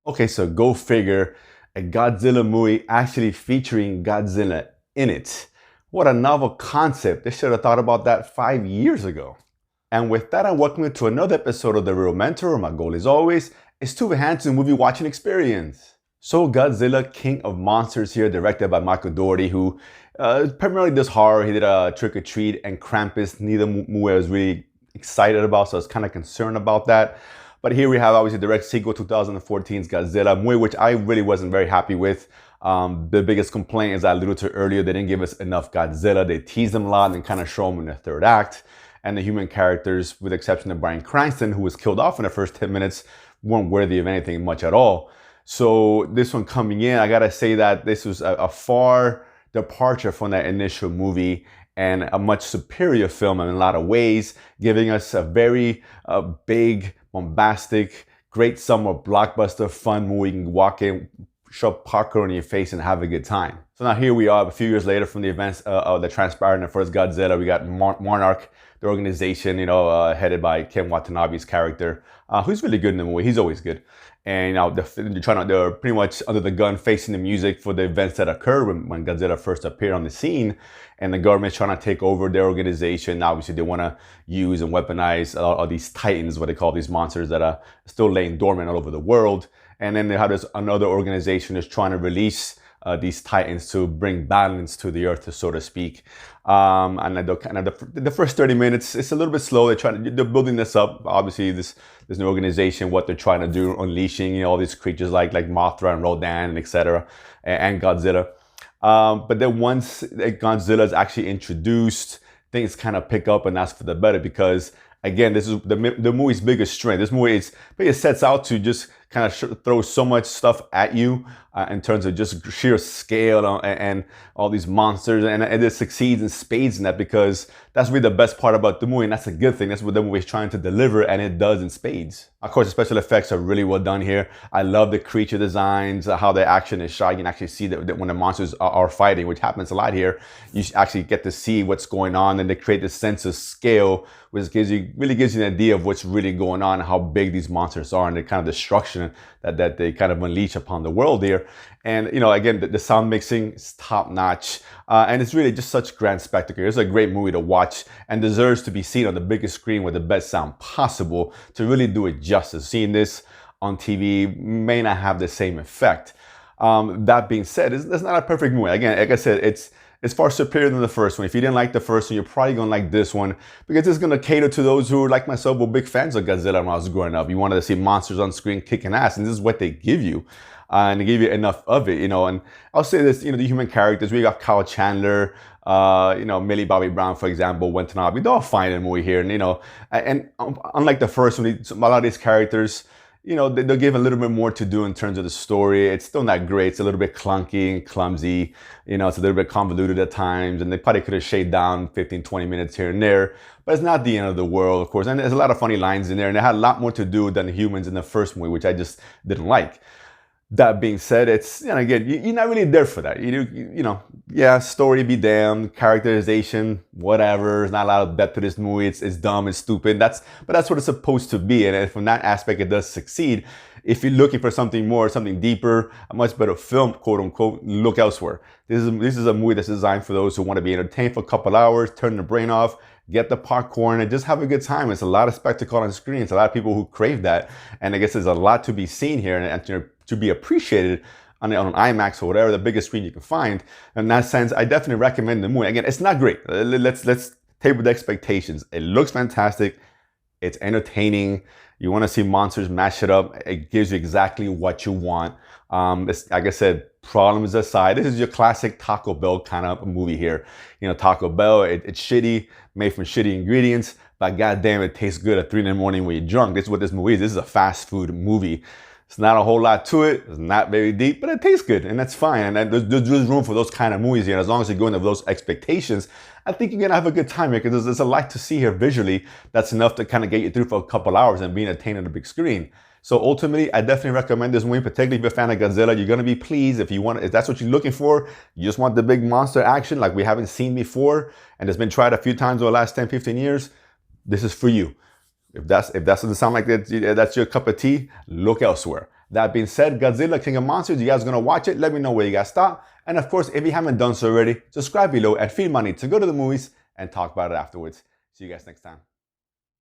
Okay, so go figure, a Godzilla movie actually featuring Godzilla in it. What a novel concept. They should have thought about that 5 years ago. And with that, I welcome you to another episode of The Real Mentor. My goal, as always, is to enhance the movie watching experience. So Godzilla, King of Monsters here, directed by Michael Dougherty, who primarily does horror. He did Trick or Treat and Krampus. Neither movie I was really excited about, so I was kind of concerned about that. But here we have obviously direct sequel 2014's Godzilla, a movie which I really wasn't very happy with. The biggest complaint, as I alluded to earlier, they didn't give us enough Godzilla. They teased him a lot and kind of show him in the third act. And the human characters, with the exception of Bryan Cranston, who was killed off in the first 10 minutes, weren't worthy of anything much at all. So this one coming in, I gotta say that this was a far departure from that initial movie and a much superior film in a lot of ways, giving us a very big, bombastic, great summer blockbuster, fun movie. You can walk in, shove popcorn in your face and have a good time. So now here we are a few years later from the events that transpired in the first Godzilla. We got Monarch, the organization, headed by Ken Watanabe's character, who's really good in the movie. He's always good. And they're pretty much under the gun, facing the music for the events that occurred when Godzilla first appeared on the scene. And the government's trying to take over their organization. Obviously, they want to use and weaponize all these titans, what they call these monsters that are still laying dormant all over the world. And then they have this another organization that's trying to release these titans to bring balance to the earth, so to speak. And the first 30 minutes, it's a little bit slow. They're building this up. Obviously, there's an organization, what they're trying to do, unleashing all these creatures like Mothra and Rodan and etc. and Godzilla. But then once Godzilla is actually introduced, things kind of pick up, and that's for the better, because again, this is the movie's biggest strength. This movie sets out to just kind of throw so much stuff at you in terms of just sheer scale and all these monsters, and it succeeds in spades in that, because that's really the best part about the movie, and that's a good thing. That's what the movie is trying to deliver, and it does in spades. Of course, the special effects are really well done here. I love the creature designs, how the action is shot. You can actually see that when the monsters are fighting, which happens a lot here, you actually get to see what's going on, and they create this sense of scale, which really gives you an idea of what's really going on, how big these monsters are, and the kind of destruction that they kind of unleash upon the world here. And again, the sound mixing is top notch, and it's really just such grand spectacle. It's a great movie to watch and deserves to be seen on the biggest screen with the best sound possible to really do it justice. Seeing this on TV may not have the same effect. That being said, it's not a perfect movie. Again, like I said, it's far superior than the first one. If you didn't like the first one, you're probably gonna like this one, because it's gonna cater to those who, like myself, were big fans of Godzilla when I was growing up. You wanted to see monsters on screen kicking ass, and this is what they give you. And they give you enough of it, And I'll say this, the human characters, we got Kyle Chandler, Millie Bobby Brown, for example, Watanabe, they're all fine in the movie here. And unlike the first one, a lot of these characters, they'll give a little bit more to do in terms of the story. It's still not great. It's a little bit clunky and clumsy. It's a little bit convoluted at times, and they probably could have shaved down 15, 20 minutes here and there, but it's not the end of the world, of course. And there's a lot of funny lines in there, and it had a lot more to do than the humans in the first movie, which I just didn't like. That being said, it's, again, you're not really there for that. Story be damned, characterization, whatever. There's not a lot of depth to this movie. It's dumb, it's stupid. But that's what it's supposed to be. And from that aspect, it does succeed. If you're looking for something more, something deeper, a much better film, quote unquote, look elsewhere. This is a movie that's designed for those who want to be entertained for a couple hours, turn the brain off, get the popcorn, and just have a good time. It's a lot of spectacle on the screen. It's a lot of people who crave that. And I guess there's a lot to be seen here and to be appreciated on an IMAX or whatever, the biggest screen you can find. In that sense, I definitely recommend the movie. Again, it's not great. Let's table the expectations. It looks fantastic. It's entertaining. You want to see monsters, mash it up. It gives you exactly what you want. Like I said, problems aside, this is your classic Taco Bell kind of movie here. Taco Bell, it's shitty, made from shitty ingredients, but goddamn, it tastes good at 3 in the morning when you're drunk. This is what this movie is. This is a fast food movie. It's not a whole lot to it. It's not very deep, but it tastes good, and that's fine. And there's room for those kind of movies here. And as long as you go into those expectations, I think you're gonna have a good time here, because there's a lot to see here visually that's enough to kind of get you through for a couple hours and be entertained on the big screen. So ultimately, I definitely recommend this movie, particularly if you're a fan of Godzilla. You're gonna be pleased if that's what you're looking for. You just want the big monster action like we haven't seen before, and it's been tried a few times over the last 10, 15 years. This is for you. If that doesn't sound like that's your cup of tea, look elsewhere. That being said, Godzilla King of Monsters, you guys are going to watch it? Let me know where you guys thought. And of course, if you haven't done so already, subscribe below and feed money to go to the movies and talk about it afterwards. See you guys next time.